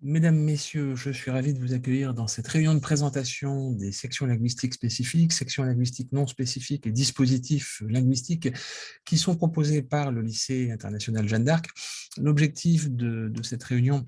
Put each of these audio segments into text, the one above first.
Mesdames, Messieurs, je suis ravi de vous accueillir dans cette réunion de présentation des sections linguistiques spécifiques, sections linguistiques non spécifiques et dispositifs linguistiques qui sont proposés par le lycée international Jeanne d'Arc. L'objectif de cette réunion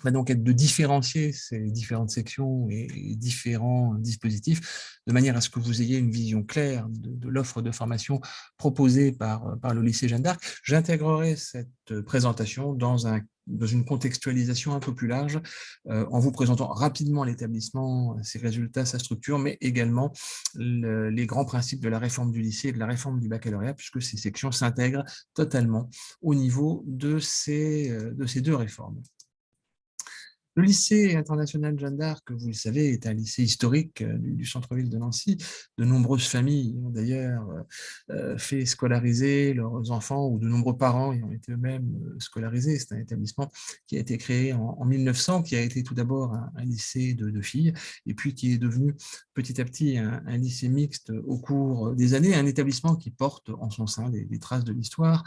va donc être de différencier ces différentes sections et différents dispositifs de manière à ce que vous ayez une vision claire de l'offre de formation proposée par le lycée Jeanne d'Arc. J'intégrerai cette présentation dans une contextualisation un peu plus large, en vous présentant rapidement l'établissement, ses résultats, sa structure, mais également les grands principes de la réforme du lycée et de la réforme du baccalauréat, puisque ces sections s'intègrent totalement au niveau de ces deux réformes. Le lycée international Jeanne d'Arc, vous le savez, est un lycée historique du centre-ville de Nancy. De nombreuses familles ont d'ailleurs fait scolariser leurs enfants, ou de nombreux parents y ont été eux-mêmes scolarisés. C'est un établissement qui a été créé en 1900, qui a été tout d'abord un lycée de filles, et puis qui est devenu petit à petit un lycée mixte au cours des années, un établissement qui porte en son sein des traces de l'histoire,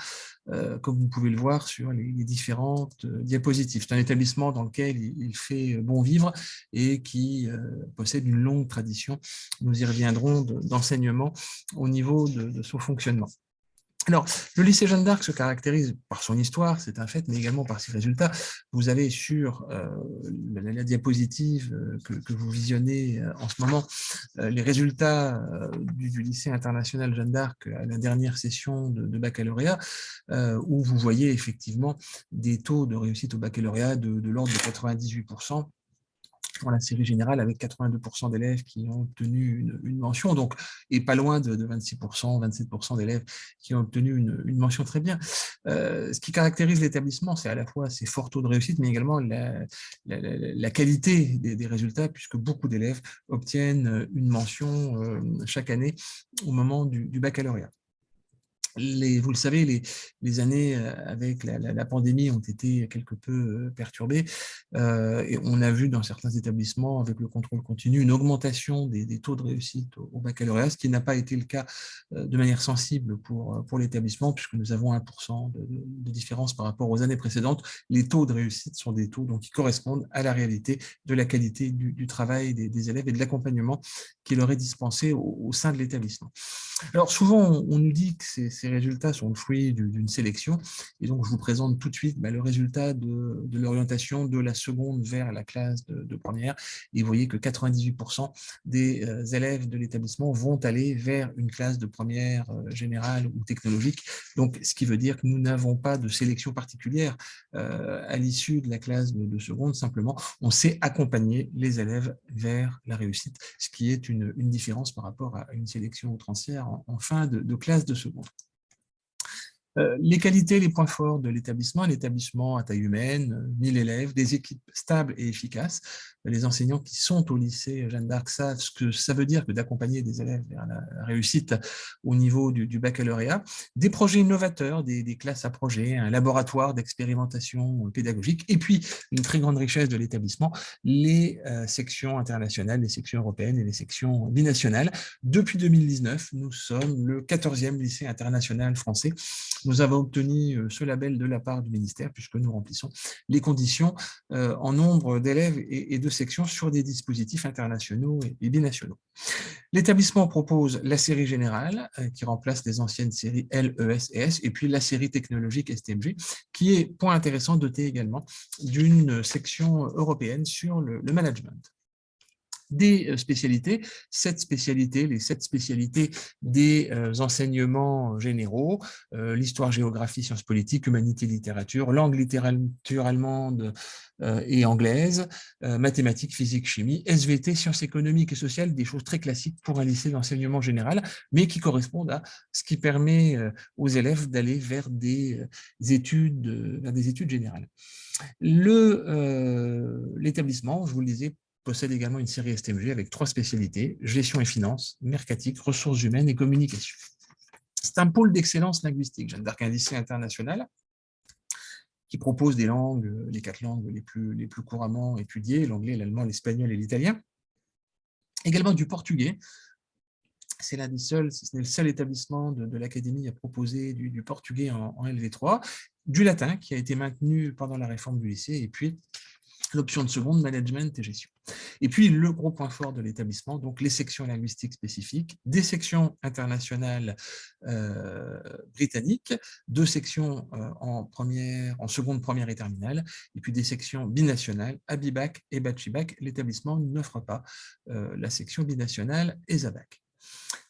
comme vous pouvez le voir sur les différentes diapositives. C'est un établissement dans lequel il fait bon vivre et qui possède une longue tradition, nous y reviendrons, d'enseignement au niveau de son fonctionnement. Alors, le lycée Jeanne d'Arc se caractérise par son histoire, c'est un fait, mais également par ses résultats. Vous avez sur la diapositive que vous visionnez en ce moment les résultats du lycée international Jeanne d'Arc à la dernière session de baccalauréat, où vous voyez effectivement des taux de réussite au baccalauréat de l'ordre de 98%. Pour la série générale, avec 82% d'élèves qui ont obtenu une mention, donc, et pas loin de 26%, 27% d'élèves qui ont obtenu une mention très bien. Ce qui caractérise l'établissement, c'est à la fois ses forts taux de réussite, mais également la qualité des résultats, puisque beaucoup d'élèves obtiennent une mention chaque année au moment du baccalauréat. Vous le savez, les années avec la pandémie ont été quelque peu perturbées, et on a vu dans certains établissements, avec le contrôle continu, une augmentation des taux de réussite au baccalauréat, ce qui n'a pas été le cas de manière sensible pour l'établissement, puisque nous avons 1% de différence par rapport aux années précédentes. Les taux de réussite sont des taux donc, qui correspondent à la réalité de la qualité du travail des élèves et de l'accompagnement qui leur est dispensé au sein de l'établissement. Alors souvent, on nous dit que ces résultats sont le fruit d'une sélection, et donc je vous présente tout de suite le résultat de l'orientation de la seconde vers la classe de première, et vous voyez que 98% des élèves de l'établissement vont aller vers une classe de première générale ou technologique, donc ce qui veut dire que nous n'avons pas de sélection particulière à l'issue de la classe de seconde, simplement on sait accompagner les élèves vers la réussite, ce qui est une différence par rapport à une sélection outrancière en fin de classe de seconde. Les qualités, les points forts de l'établissement à taille humaine, 1000 élèves, des équipes stables et efficaces. Les enseignants qui sont au lycée Jeanne d'Arc savent ce que ça veut dire que d'accompagner des élèves vers la réussite au niveau du baccalauréat. Des projets innovateurs, des classes à projets, un laboratoire d'expérimentation pédagogique, et puis une très grande richesse de l'établissement, les sections internationales, les sections européennes et les sections binationales. Depuis 2019, nous sommes le 14e lycée international français. Nous avons obtenu ce label de la part du ministère, puisque nous remplissons les conditions en nombre d'élèves et de sections sur des dispositifs internationaux et binationaux. L'établissement propose la série générale, qui remplace les anciennes séries L, ES et S, et puis la série technologique STMG, qui est, point intéressant, dotée également d'une section européenne sur le management. Des spécialités, les 7 spécialités des enseignements généraux, l'histoire, géographie, sciences politiques, humanité, littérature, langue, littérature allemande et anglaise, mathématiques, physique, chimie, SVT, sciences économiques et sociales, des choses très classiques pour un lycée d'enseignement général, mais qui correspondent à ce qui permet aux élèves d'aller vers des études générales. L'établissement, je vous le disais, possède également une série STMG avec 3 spécialités, gestion et finances, mercatique, ressources humaines et communication. C'est un pôle d'excellence linguistique. Jeanne d'Arc, un lycée international qui propose des langues, les 4 langues les plus couramment étudiées, l'anglais, l'allemand, l'espagnol et l'italien. Également du portugais. C'est l'un des seuls, si ce n'est le seul établissement de l'académie à proposer du portugais en LV3, du latin qui a été maintenu pendant la réforme du lycée, et puis l'option de seconde, management et gestion. Et puis, le gros point fort de l'établissement, donc les sections linguistiques spécifiques, des sections internationales britanniques, 2 sections en seconde, première et terminale, et puis des sections binationales, Abibac et Bachibac. L'établissement n'offre pas la section binationale ESABAC.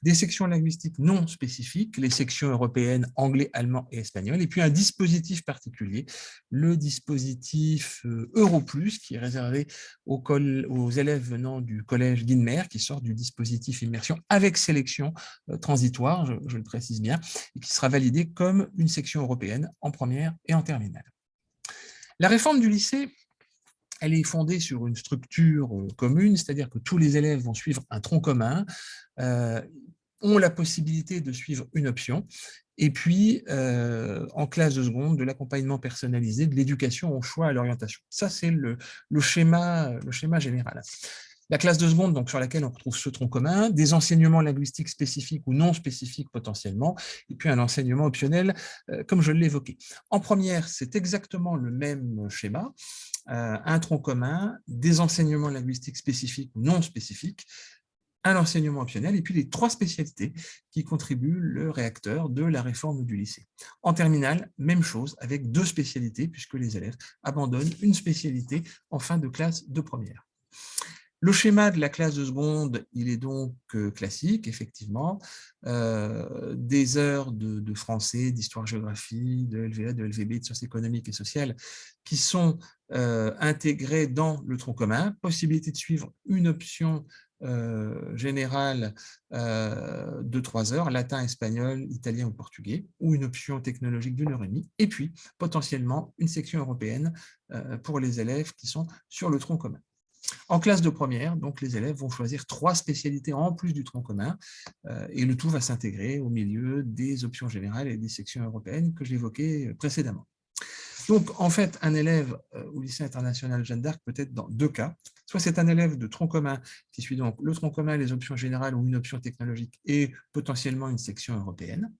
Des sections linguistiques non spécifiques, les sections européennes anglais, allemand et espagnol, et puis un dispositif particulier, le dispositif Europlus, qui est réservé aux élèves venant du collège Guilmer, qui sort du dispositif immersion avec sélection transitoire, je le précise bien, et qui sera validé comme une section européenne en première et en terminale. La réforme du lycée, elle est fondée sur une structure commune, c'est-à-dire que tous les élèves vont suivre un tronc commun, ont la possibilité de suivre une option, et puis en classe de seconde, de l'accompagnement personnalisé, de l'éducation au choix à l'orientation. Ça, c'est le schéma général. La classe de seconde, donc, sur laquelle on retrouve ce tronc commun, des enseignements linguistiques spécifiques ou non spécifiques potentiellement, et puis un enseignement optionnel, comme je l'ai évoqué. En première, c'est exactement le même schéma, un tronc commun, des enseignements linguistiques spécifiques ou non spécifiques, un enseignement optionnel, et puis les 3 spécialités qui contribuent le réacteur de la réforme du lycée. En terminale, même chose, avec 2 spécialités, puisque les élèves abandonnent une spécialité en fin de classe de première. Le schéma de la classe de seconde, il est donc classique, effectivement. Des heures de français, d'histoire-géographie, de LVA, de LVB, de sciences économiques et sociales, qui sont intégrées dans le tronc commun. Possibilité de suivre une option générale de 3 heures, latin, espagnol, italien ou portugais, ou une option technologique d'1h30, et puis potentiellement une section européenne pour les élèves qui sont sur le tronc commun. En classe de première, donc, les élèves vont choisir 3 spécialités en plus du tronc commun et le tout va s'intégrer au milieu des options générales et des sections européennes que j'évoquais précédemment. Donc, en fait, un élève au lycée international Jeanne d'Arc peut être dans 2 cas. Soit c'est un élève de tronc commun qui suit donc le tronc commun, les options générales ou une option technologique et potentiellement une section européenne.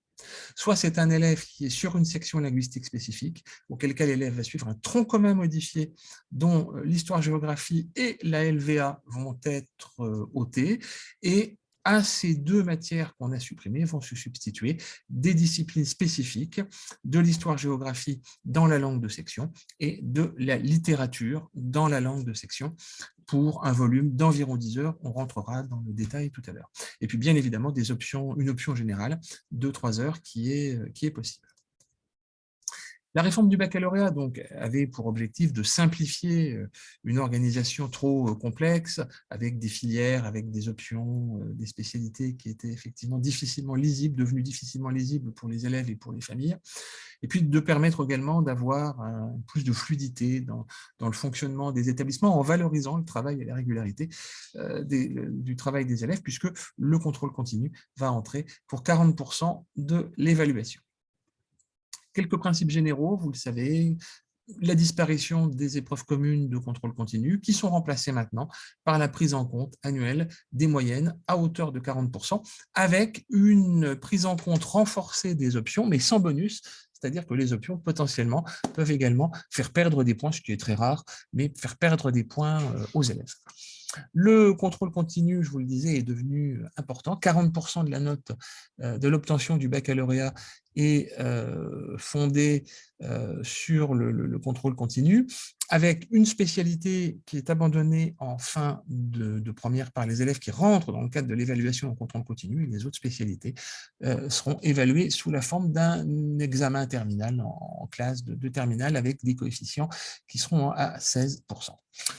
Soit c'est un élève qui est sur une section linguistique spécifique, auquel cas l'élève va suivre un tronc commun modifié dont l'histoire-géographie et la LVA vont être ôtées, et à ces 2 matières qu'on a supprimées vont se substituer des disciplines spécifiques, de l'histoire-géographie dans la langue de section et de la littérature dans la langue de section, pour un volume d'environ 10 heures. On rentrera dans le détail tout à l'heure. Et puis, bien évidemment, une option générale de 3 heures qui est possible. La réforme du baccalauréat donc, avait pour objectif de simplifier une organisation trop complexe, avec des filières, avec des options, des spécialités qui étaient effectivement difficilement lisibles, devenues difficilement lisibles pour les élèves et pour les familles, et puis de permettre également d'avoir plus de fluidité dans le fonctionnement des établissements en valorisant le travail et la régularité du travail des élèves, puisque le contrôle continu va entrer pour 40% de l'évaluation. Quelques principes généraux, vous le savez, la disparition des épreuves communes de contrôle continu qui sont remplacées maintenant par la prise en compte annuelle des moyennes à hauteur de 40%, avec une prise en compte renforcée des options, mais sans bonus, c'est-à-dire que les options potentiellement peuvent également faire perdre des points, ce qui est très rare, mais faire perdre des points aux élèves. Le contrôle continu, je vous le disais, est devenu important. 40% de la note de l'obtention du baccalauréat est fondée sur le contrôle continu, avec une spécialité qui est abandonnée en fin de première par les élèves qui rentrent dans le cadre de l'évaluation au contrôle continu, et les autres spécialités seront évaluées sous la forme d'un examen terminal en classe de terminale, avec des coefficients qui seront à 16%.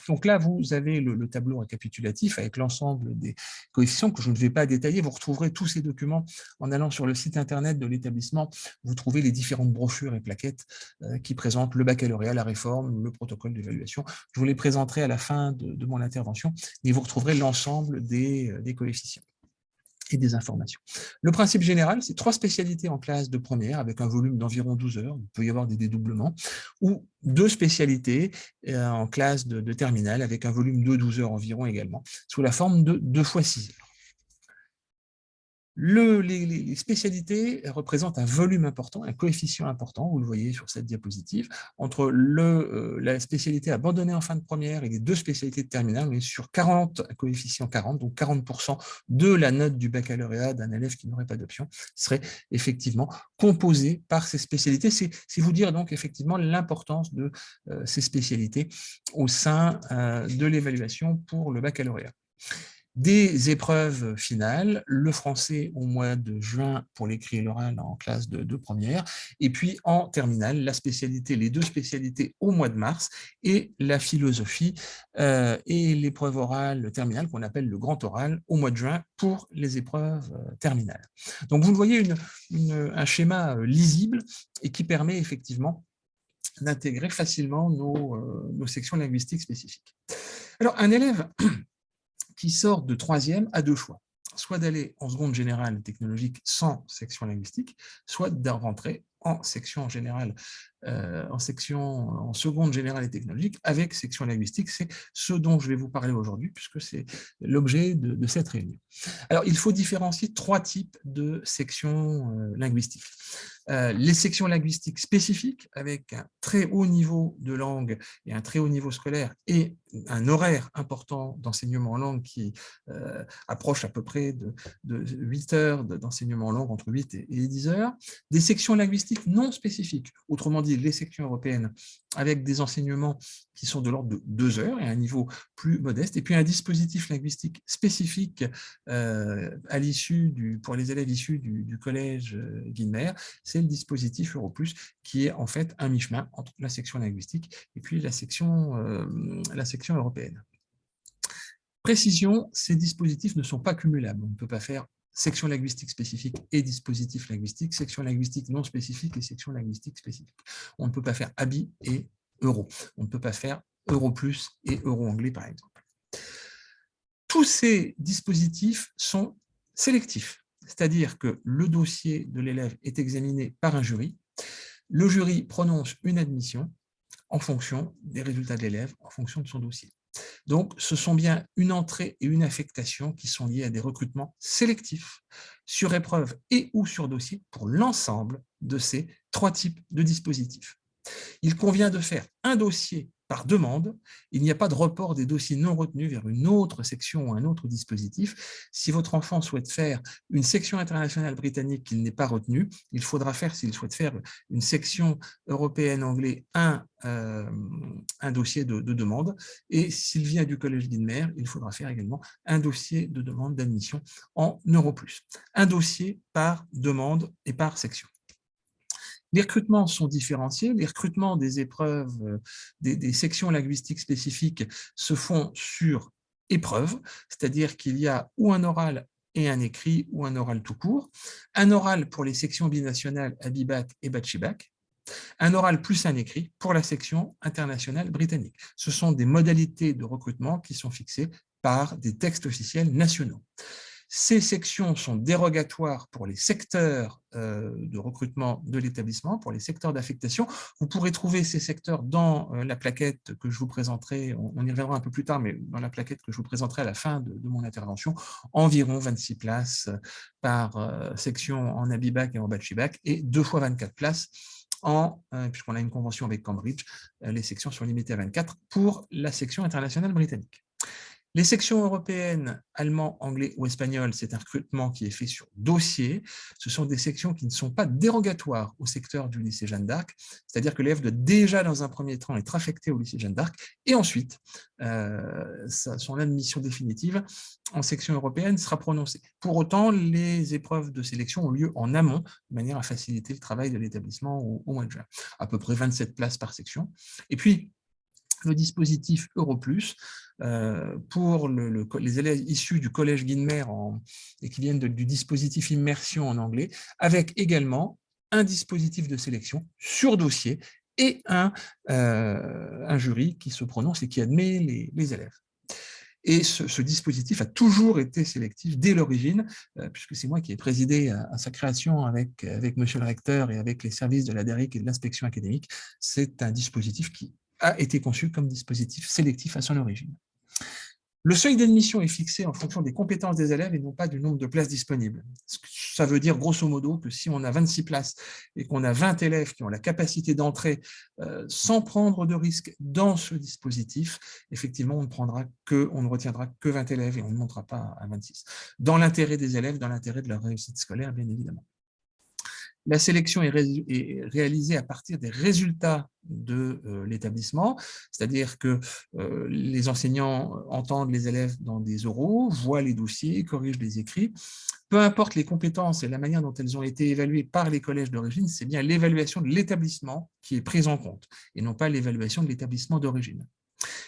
Donc là, vous avez le tableau récapitulatif avec l'ensemble des coefficients que je ne vais pas détailler. Vous retrouverez tous ces documents en allant sur le site internet de l'établissement. Vous trouvez les différentes brochures et plaquettes qui présentent le baccalauréat, la réforme, le protocole d'évaluation. Je vous les présenterai à la fin de mon intervention, et vous retrouverez l'ensemble des coefficients et des informations. Le principe général, c'est 3 spécialités en classe de première avec un volume d'environ 12 heures, il peut y avoir des dédoublements, ou 2 spécialités en classe de terminale avec un volume de 12 heures environ également, sous la forme de 2 fois 6 heures. Les spécialités représentent un volume important, un coefficient important, vous le voyez sur cette diapositive, entre la spécialité abandonnée en fin de première et les deux spécialités de terminale. On est sur 40, un coefficient 40, donc 40% de la note du baccalauréat d'un élève qui n'aurait pas d'option serait effectivement composée par ces spécialités. C'est vous dire donc effectivement l'importance de ces spécialités au sein de l'évaluation pour le baccalauréat. Des épreuves finales, le français au mois de juin pour l'écrit et l'oral en classe de première, et puis en terminale, la spécialité, les deux spécialités au mois de mars, et la philosophie et l'épreuve orale terminale qu'on appelle le grand oral au mois de juin pour les épreuves terminales. Donc vous le voyez, un schéma lisible et qui permet effectivement d'intégrer facilement nos sections linguistiques spécifiques. Alors un élève qui sort de troisième a deux choix, soit d'aller en seconde générale technologique sans section linguistique, soit de rentrer en section générale, en seconde générale et technologique avec section linguistique. C'est ce dont je vais vous parler aujourd'hui, puisque c'est l'objet de cette réunion. Alors, il faut différencier trois types de sections linguistiques. Les sections linguistiques spécifiques, avec un très haut niveau de langue et un très haut niveau scolaire, et un horaire important d'enseignement en langue qui approche à peu près de 8 heures d'enseignement en langue, entre 8 et 10 heures. Des sections linguistiques non spécifiques, autrement dit les sections européennes, avec des enseignements qui sont de l'ordre de 2 heures et un niveau plus modeste, et puis un dispositif linguistique spécifique à l'issue pour les élèves issus du collège Guilmer, c'est le dispositif EuroPlus, qui est en fait un mi-chemin entre la section linguistique et puis la section européenne. Précision, ces dispositifs ne sont pas cumulables. On ne peut pas faire section linguistique spécifique et dispositif linguistique, section linguistique non spécifique et section linguistique spécifique. On ne peut pas faire ABI et Euro. On ne peut pas faire EuroPlus et Euro-anglais, par exemple. Tous ces dispositifs sont sélectifs, c'est-à-dire que le dossier de l'élève est examiné par un jury. Le jury prononce une admission en fonction des résultats de l'élève, en fonction de son dossier. Donc, ce sont bien une entrée et une affectation qui sont liées à des recrutements sélectifs sur épreuve et ou sur dossier pour l'ensemble de ces trois types de dispositifs. Il convient de faire un dossier par demande. Il n'y a pas de report des dossiers non retenus vers une autre section ou un autre dispositif. Si votre enfant souhaite faire une section internationale britannique qu'il n'est pas retenue, il faudra faire, s'il souhaite faire une section européenne anglais, un dossier de demande. Et s'il vient du collège Guilmer, il faudra faire également un dossier de demande d'admission en EuroPlus. Un dossier par demande et par section. Les recrutements sont différenciés. Les recrutements des épreuves, des sections linguistiques spécifiques se font sur épreuve, c'est-à-dire qu'il y a ou un oral et un écrit ou un oral tout court, un oral pour les sections binationales ABI-Bac et Bachi-Bac, un oral plus un écrit pour la section internationale britannique. Ce sont des modalités de recrutement qui sont fixées par des textes officiels nationaux. Ces sections sont dérogatoires pour les secteurs de recrutement de l'établissement, pour les secteurs d'affectation. Vous pourrez trouver ces secteurs dans la plaquette que je vous présenterai, on y reviendra un peu plus tard, mais dans la plaquette que je vous présenterai à la fin de mon intervention, environ 26 places par section en ABI-Bac et en Bachi-Bac, et 2 fois 24 places puisqu'on a une convention avec Cambridge, les sections sont limitées à 24 pour la section internationale britannique. Les sections européennes, allemand, anglais ou espagnol, c'est un recrutement qui est fait sur dossier. Ce sont des sections qui ne sont pas dérogatoires au secteur du lycée Jeanne d'Arc, c'est-à-dire que l'élève doit déjà, dans un premier temps, être affecté au lycée Jeanne d'Arc, et ensuite, son admission définitive en section européenne sera prononcée. Pour autant, les épreuves de sélection ont lieu en amont, de manière à faciliter le travail de l'établissement au mois de juin. À peu près 27 places par section. Et puis, le dispositif EuroPlus pour les élèves issus du collège Guilmer et qui viennent du dispositif immersion en anglais, avec également un dispositif de sélection sur dossier et un jury qui se prononce et qui admet les élèves. Et ce dispositif a toujours été sélectif dès l'origine, puisque c'est moi qui ai présidé à sa création avec monsieur le recteur et avec les services de la DERIC et de l'inspection académique. C'est un dispositif qui a été conçu comme dispositif sélectif à son origine. Le seuil d'admission est fixé en fonction des compétences des élèves et non pas du nombre de places disponibles. Ça veut dire grosso modo que si on a 26 places et qu'on a 20 élèves qui ont la capacité d'entrer sans prendre de risque dans ce dispositif, effectivement, on ne retiendra que 20 élèves et on ne montera pas à 26. Dans l'intérêt des élèves, dans l'intérêt de leur réussite scolaire, bien évidemment. La sélection est réalisée à partir des résultats de l'établissement, c'est-à-dire que les enseignants entendent les élèves dans des oraux, voient les dossiers, corrigent les écrits. Peu importe les compétences et la manière dont elles ont été évaluées par les collèges d'origine, c'est bien l'évaluation de l'établissement qui est prise en compte et non pas l'évaluation de l'établissement d'origine.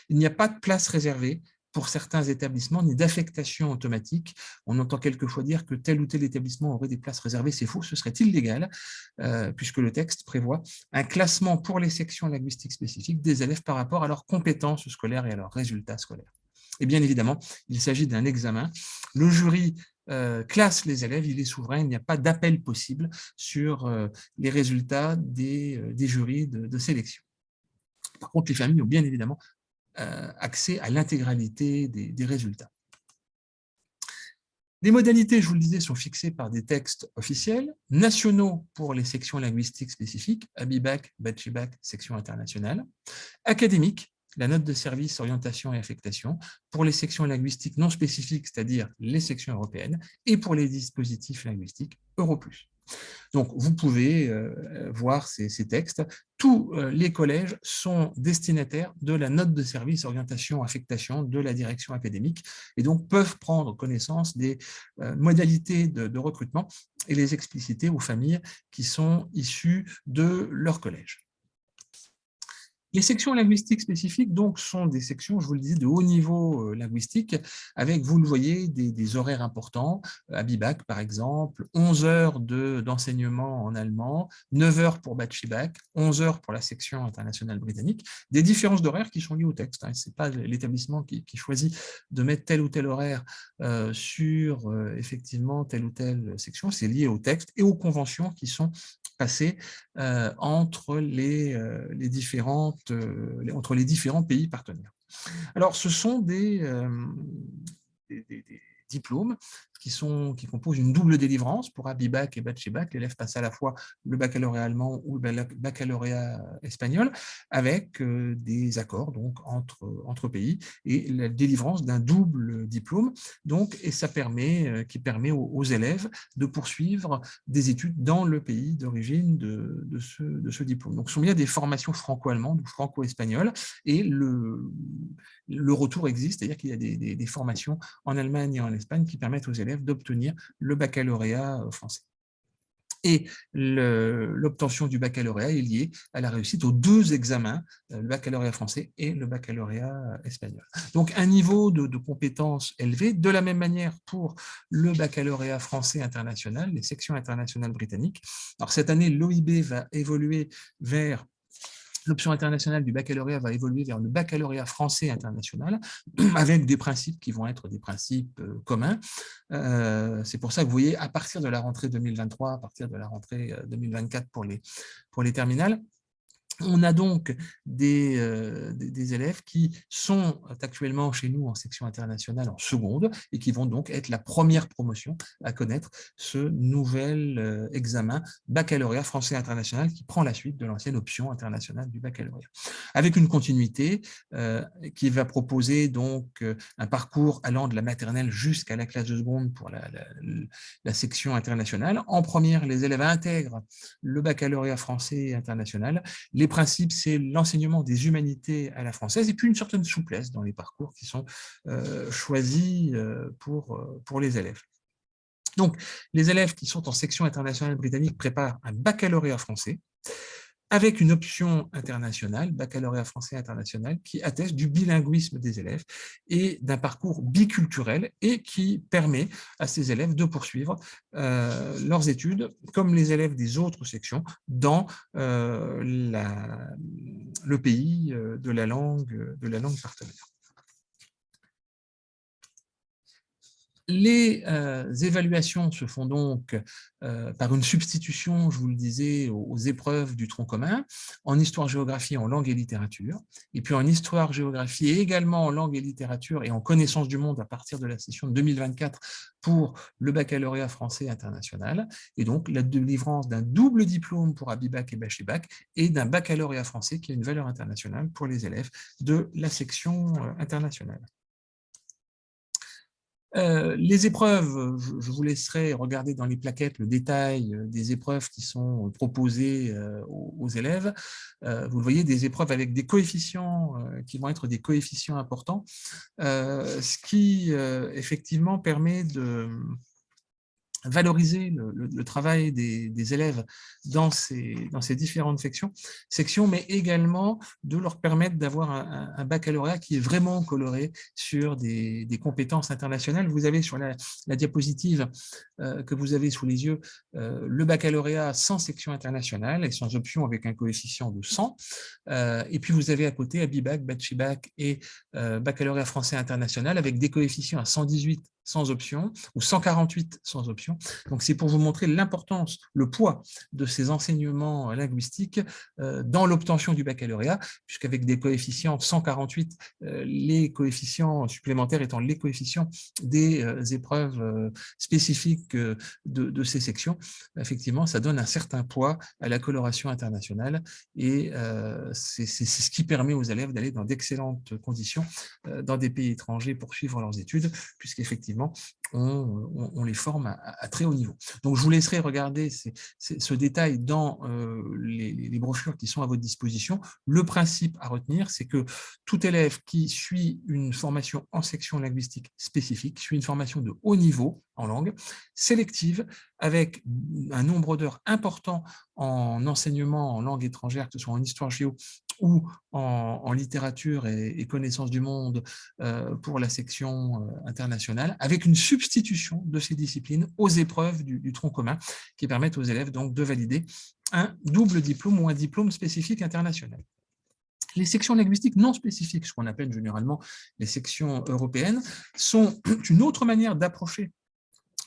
Il n'y a pas de place réservée pour certains établissements, ni d'affectation automatique. On entend quelquefois dire que tel ou tel établissement aurait des places réservées. C'est faux, ce serait illégal, puisque le texte prévoit un classement pour les sections linguistiques spécifiques des élèves par rapport à leurs compétences scolaires et à leurs résultats scolaires. Et bien évidemment, il s'agit d'un examen. Le jury classe les élèves, il est souverain, il n'y a pas d'appel possible sur les résultats des jurys de sélection. Par contre, les familles ont bien évidemment accès à l'intégralité des résultats. Les modalités, je vous le disais, sont fixées par des textes officiels, nationaux pour les sections linguistiques spécifiques, ABIBAC, BACHIBAC, section internationale, académiques, la note de service, orientation et affectation, pour les sections linguistiques non spécifiques, c'est-à-dire les sections européennes, et pour les dispositifs linguistiques Euro+. Donc, vous pouvez voir ces textes. Tous les collèges sont destinataires de la note de service orientation affectation de la direction académique et donc peuvent prendre connaissance des modalités de recrutement et les expliciter aux familles qui sont issues de leur collège. Les sections linguistiques spécifiques donc, sont des sections, je vous le disais, de haut niveau linguistique, avec, vous le voyez, des horaires importants. À BIBAC, par exemple, 11 heures d'enseignement en allemand, 9 heures pour BACHIBAC, 11 heures pour la section internationale britannique, des différences d'horaires qui sont liées au texte. Ce n'est pas l'établissement qui choisit de mettre tel ou tel horaire sur effectivement telle ou telle section, c'est lié au texte et aux conventions qui sont passées entre les différents pays partenaires. Alors, ce sont des diplômes qui composent une double délivrance pour ABIBAC et BACHIBAC. L'élève passe à la fois le baccalauréat allemand ou le baccalauréat espagnol avec des accords donc, entre pays et la délivrance d'un double diplôme. Donc, et ça qui permet aux élèves de poursuivre des études dans le pays d'origine de ce diplôme. Donc, ce sont bien des formations franco-allemandes ou franco-espagnoles et le retour existe, c'est-à-dire qu'il y a des formations en Allemagne et en Espagne qui permettent aux élèves d'obtenir le baccalauréat français. Et l'obtention du baccalauréat est liée à la réussite aux deux examens, le baccalauréat français et le baccalauréat espagnol. Donc un niveau de compétences élevé, de la même manière pour le baccalauréat français international, les sections internationales britanniques. Alors cette année, l'OIB va évoluer vers l'option internationale du baccalauréat va évoluer vers le baccalauréat français international, avec des principes qui vont être des principes communs. C'est pour ça que vous voyez, à partir de la rentrée 2023, à partir de la rentrée 2024 pour les terminales, on a donc des élèves qui sont actuellement chez nous en section internationale en seconde et qui vont donc être la première promotion à connaître ce nouvel examen baccalauréat français international qui prend la suite de l'ancienne option internationale du baccalauréat. Avec une continuité qui va proposer donc un parcours allant de la maternelle jusqu'à la classe de seconde pour la section internationale. En première, les élèves intègrent le baccalauréat français international. Les principes, c'est l'enseignement des humanités à la française et puis une certaine souplesse dans les parcours qui sont choisis pour les élèves. Donc, les élèves qui sont en section internationale britannique préparent un baccalauréat français avec une option internationale, baccalauréat français international, qui atteste du bilinguisme des élèves et d'un parcours biculturel et qui permet à ces élèves de poursuivre leurs études, comme les élèves des autres sections, dans le pays de la langue partenaire. Les évaluations se font donc par une substitution, je vous le disais, aux épreuves du tronc commun, en histoire-géographie, en langue et littérature, et puis en histoire-géographie et également en langue et littérature et en connaissance du monde à partir de la session de 2024 pour le baccalauréat français international, et donc la délivrance d'un double diplôme pour Abibac et Bachelay-Bac et d'un baccalauréat français qui a une valeur internationale pour les élèves de la section internationale. Les épreuves, je vous laisserai regarder dans les plaquettes le détail des épreuves qui sont proposées aux élèves. Vous le voyez, des épreuves avec des coefficients qui vont être des coefficients importants, ce qui effectivement permet de valoriser le travail des élèves dans ces différentes sections, mais également de leur permettre d'avoir un baccalauréat qui est vraiment coloré sur des compétences internationales. Vous avez sur la diapositive que vous avez sous les yeux le baccalauréat sans section internationale et sans option avec un coefficient de 100. Et puis vous avez à côté Abibac, Bachelay-Bac et baccalauréat français international avec des coefficients à 118 sans option ou 148 sans option. Donc c'est pour vous montrer l'importance, le poids de ces enseignements linguistiques dans l'obtention du baccalauréat, puisqu'avec des coefficients 148, les coefficients supplémentaires étant les coefficients des épreuves spécifiques de ces sections, effectivement, ça donne un certain poids à la coloration internationale et c'est ce qui permet aux élèves d'aller dans d'excellentes conditions dans des pays étrangers pour suivre leurs études, puisqu'effectivement, on les forme à très haut niveau. Donc, je vous laisserai regarder ce détail dans les brochures qui sont à votre disposition. Le principe à retenir, c'est que tout élève qui suit une formation en section linguistique spécifique, suit une formation de haut niveau en langue, sélective, avec un nombre d'heures important en enseignement en langue étrangère, que ce soit en histoire géo ou en littérature et connaissance du monde pour la section internationale, avec une substitution de ces disciplines aux épreuves du tronc commun qui permettent aux élèves donc de valider un double diplôme ou un diplôme spécifique international. Les sections linguistiques non spécifiques, ce qu'on appelle généralement les sections européennes, sont une autre manière d'approcher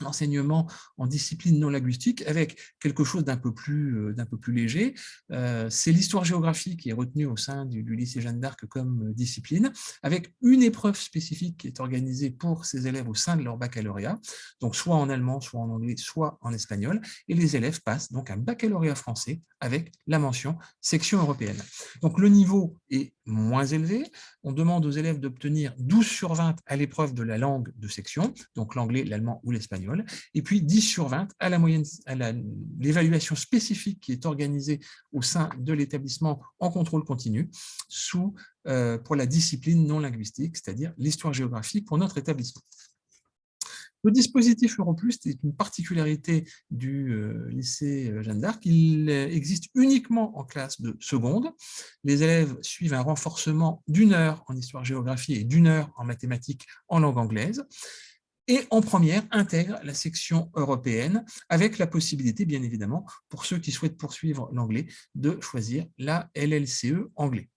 l'enseignement en discipline non linguistique avec quelque chose d'un peu plus léger. C'est l'histoire-géographie qui est retenue au sein du lycée Jeanne d'Arc comme discipline, avec une épreuve spécifique qui est organisée pour ces élèves au sein de leur baccalauréat, donc soit en allemand, soit en anglais, soit en espagnol, et les élèves passent donc un baccalauréat français avec la mention section européenne. Donc le niveau est moins élevé, on demande aux élèves d'obtenir 12 sur 20 à l'épreuve de la langue de section, donc l'anglais, l'allemand ou l'espagnol, et puis 10 sur 20 à la moyenne, à l'évaluation spécifique qui est organisée au sein de l'établissement en contrôle continu pour la discipline non linguistique, c'est-à-dire l'histoire-géographie pour notre établissement. Le dispositif EuroPlus est une particularité du lycée Jeanne d'Arc. Il existe uniquement en classe de seconde. Les élèves suivent un renforcement d'1 heure en histoire-géographie et d'1 heure en mathématiques en langue anglaise. Et en première, intègre la section européenne avec la possibilité, bien évidemment, pour ceux qui souhaitent poursuivre l'anglais, de choisir la LLCE anglais.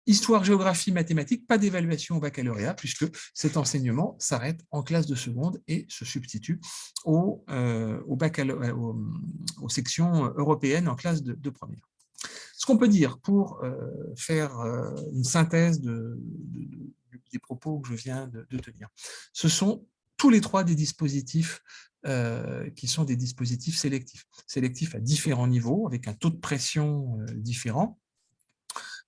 Histoire, géographie, mathématiques, pas d'évaluation au baccalauréat, puisque cet enseignement s'arrête en classe de seconde et se substitue aux sections européennes en classe de première. Ce qu'on peut dire pour faire une synthèse des propos que je viens de tenir, ce sont tous les trois des dispositifs qui sont des dispositifs sélectifs. Sélectifs à différents niveaux, avec un taux de pression différent.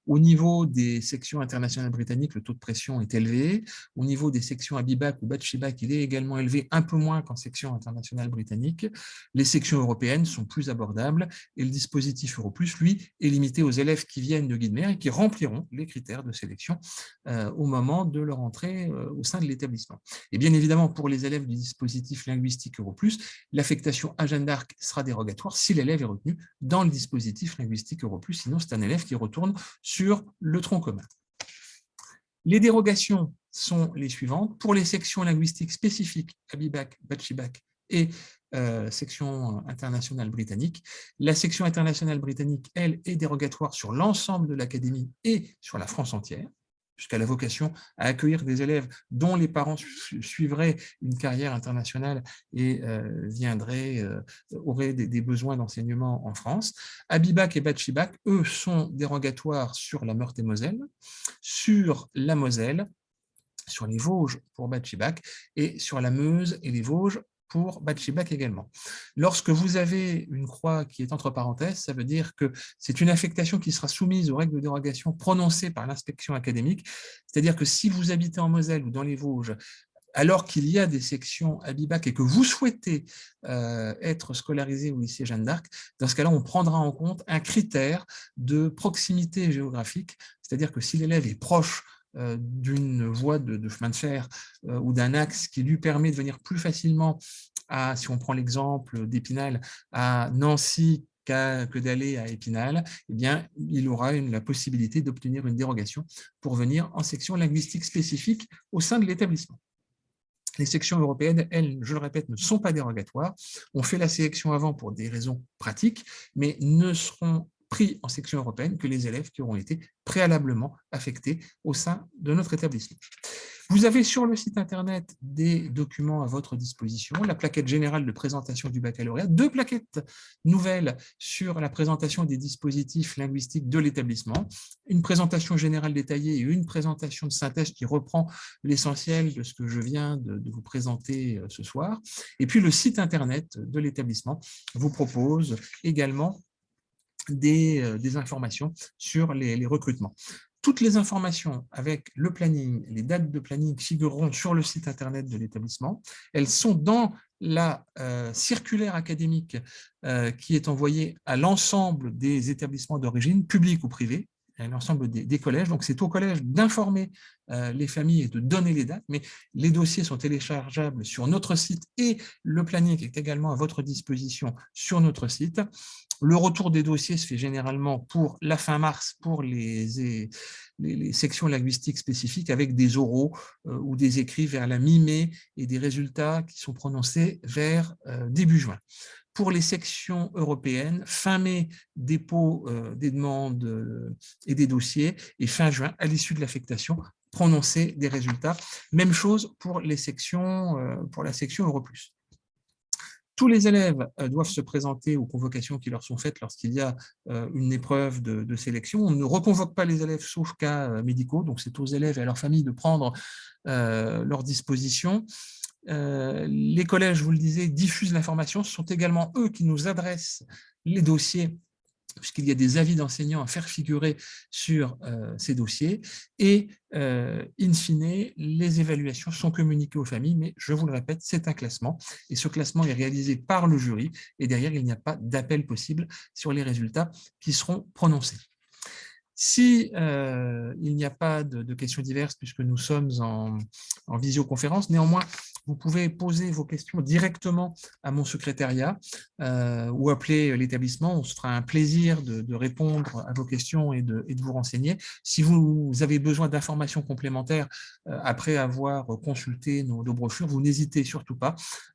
Au niveau des sections internationales britanniques, le taux de pression est élevé. Au niveau des sections Abibac ou Bachelay-Bac, il est également élevé, un peu moins qu'en section internationale britannique. Les sections européennes sont plus abordables et le dispositif EuroPlus, lui, est limité aux élèves qui viennent de Guilmer et qui rempliront les critères de sélection au moment de leur entrée au sein de l'établissement. Et bien évidemment, pour les élèves du dispositif linguistique EuroPlus, l'affectation à Jeanne d'Arc sera dérogatoire si l'élève est retenu dans le dispositif linguistique EuroPlus, sinon c'est un élève qui retourne sur le tronc commun. Les dérogations sont les suivantes. Pour les sections linguistiques spécifiques, Abibac, Bachelay-Bac et section internationale britannique, la section internationale britannique, elle, est dérogatoire sur l'ensemble de l'académie et sur la France entière, puisqu'elle a la vocation à accueillir des élèves dont les parents suivraient une carrière internationale et auraient des besoins d'enseignement en France. Abibac et Batchibac, eux, sont dérogatoires sur la Meurthe-et-Moselle, sur la Moselle, sur les Vosges pour Batchibac et sur la Meuse et les Vosges pour Batchibac également. Lorsque vous avez une croix qui est entre parenthèses, ça veut dire que c'est une affectation qui sera soumise aux règles de dérogation prononcées par l'inspection académique, c'est-à-dire que si vous habitez en Moselle ou dans les Vosges, alors qu'il y a des sections à Bibac et que vous souhaitez être scolarisé au lycée Jeanne d'Arc, dans ce cas-là, on prendra en compte un critère de proximité géographique, c'est-à-dire que si l'élève est proche d'une voie de chemin de fer ou d'un axe qui lui permet de venir plus facilement si on prend l'exemple d'Épinal, à Nancy que d'aller à Épinal, eh bien, il aura la possibilité d'obtenir une dérogation pour venir en section linguistique spécifique au sein de l'établissement. Les sections européennes, elles, je le répète, ne sont pas dérogatoires. On fait la sélection avant pour des raisons pratiques, mais ne seront pris en section européenne que les élèves qui auront été préalablement affectés au sein de notre établissement. Vous avez sur le site internet des documents à votre disposition, la plaquette générale de présentation du baccalauréat, 2 plaquettes nouvelles sur la présentation des dispositifs linguistiques de l'établissement, une présentation générale détaillée et une présentation de synthèse qui reprend l'essentiel de ce que je viens de vous présenter ce soir. Et puis le site internet de l'établissement vous propose également des informations sur les recrutements. Toutes les informations avec le planning, les dates de planning figureront sur le site internet de l'établissement. Elles sont dans la circulaire académique qui est envoyée à l'ensemble des établissements d'origine, publics ou privés, à l'ensemble des collèges. Donc, c'est au collège d'informer les familles et de donner les dates, mais les dossiers sont téléchargeables sur notre site et le planning est également à votre disposition sur notre site. Le retour des dossiers se fait généralement pour la fin mars pour les sections linguistiques spécifiques avec des oraux ou des écrits vers la mi-mai et des résultats qui sont prononcés vers début juin. Pour les sections européennes, fin mai, dépôt des demandes et des dossiers, et fin juin, à l'issue de l'affectation, prononcer des résultats. Même chose pour les sections, pour la section Europlus. Tous les élèves doivent se présenter aux convocations qui leur sont faites lorsqu'il y a une épreuve de sélection. On ne reconvoque pas les élèves sauf cas médicaux, donc c'est aux élèves et à leurs familles de prendre leurs dispositions. Les collèges, je vous le disais, diffusent l'information. Ce sont également eux qui nous adressent les dossiers, puisqu'il y a des avis d'enseignants à faire figurer sur ces dossiers. Et, in fine, les évaluations sont communiquées aux familles, mais je vous le répète, c'est un classement. Et ce classement est réalisé par le jury. Et derrière, il n'y a pas d'appel possible sur les résultats qui seront prononcés. Si il n'y a pas de questions diverses, puisque nous sommes en visioconférence, néanmoins, vous pouvez poser vos questions directement à mon secrétariat ou appeler l'établissement. On se fera un plaisir de répondre à vos questions et de vous renseigner. Si vous avez besoin d'informations complémentaires après avoir consulté nos brochures, vous n'hésitez surtout pas.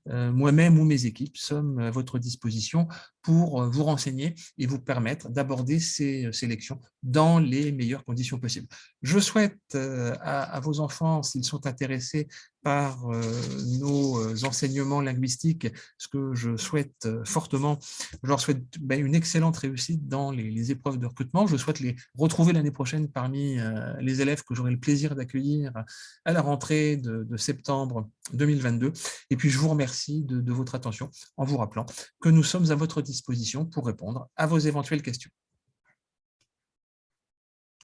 Moi-même ou mes équipes sommes à votre disposition pour vous renseigner et vous permettre d'aborder ces sélections dans les meilleures conditions possibles. Je souhaite à vos enfants, s'ils sont intéressés par nos enseignements linguistiques, ce que je souhaite fortement, je leur souhaite une excellente réussite dans les épreuves de recrutement. Je souhaite les retrouver l'année prochaine parmi les élèves que j'aurai le plaisir d'accueillir à la rentrée de septembre 2022. Et puis, je vous remercie de votre attention en vous rappelant que nous sommes à votre disposition pour répondre à vos éventuelles questions.